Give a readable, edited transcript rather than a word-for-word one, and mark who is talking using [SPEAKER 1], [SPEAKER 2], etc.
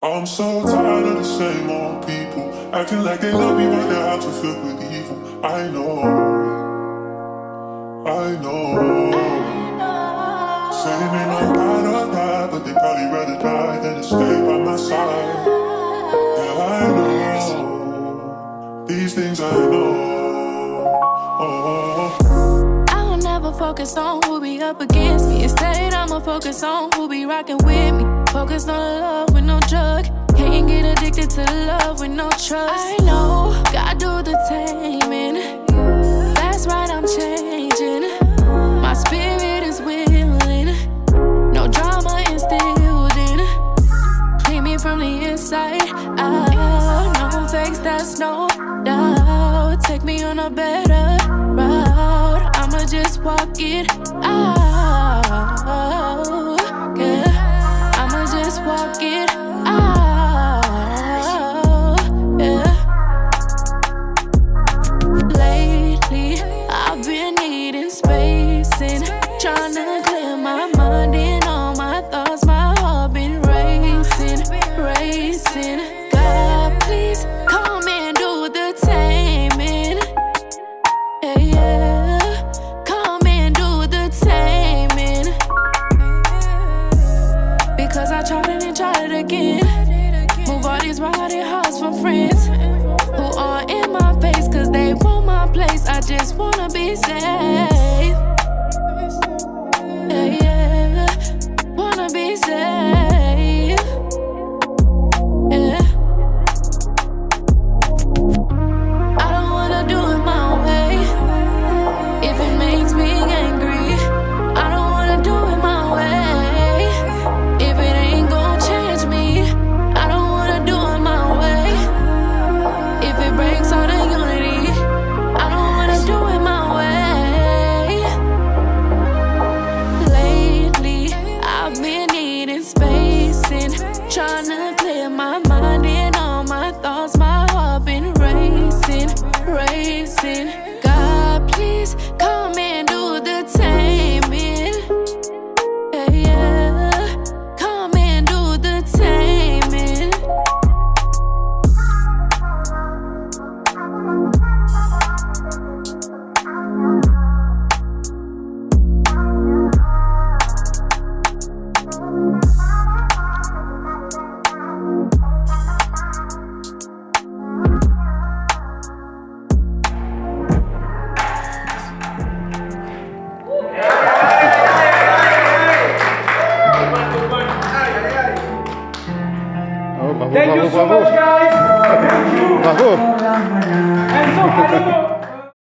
[SPEAKER 1] I'm so tired of the same old people acting like they love me but their hearts are filled with evil. I know Say they may not ride or die, but they probably rather die than to stay by my side. Yeah, I know these things I know.
[SPEAKER 2] I will never focus on who be up against me. Instead, I'ma focus on who be rocking with me. Focus on love with no drug. Can't get addicted to love with no trust. I know, God do the taming. That's right, I'm changing. My spirit is willing. No drama instilled in. Clean me from the inside out. No fakes, that's no doubt. Take me on a better route. I'ma just walk it out. Yeah, I'ma just walk it out. Yeah. Lately, I've been needing space and trying to clear my mind and all my thoughts. My heart been racing, racing. God, please come and do the taming. Yeah, yeah. Come and do the taming. Because I tried it and tried it again. Move all these rowdy hearts from friends who are in my face, cause they want my place. I just wanna be safe. Yeah, yeah. Wanna be safe. Yeah. I don't wanna do it my way. If it makes me angry, I don't wanna do it my way. If it ain't gon' change me, I don't wanna do it my way. If it breaks all the unity, I don't wanna do it my way. Lately, I've been needing space and trying to clear my mind and all my thoughts. My heart been racing, racing. God, please come and do the taming. Yeah, yeah. Come and do the taming.
[SPEAKER 3] Thank you so much, guys.
[SPEAKER 4] Bravo.
[SPEAKER 3] And so, I don't know.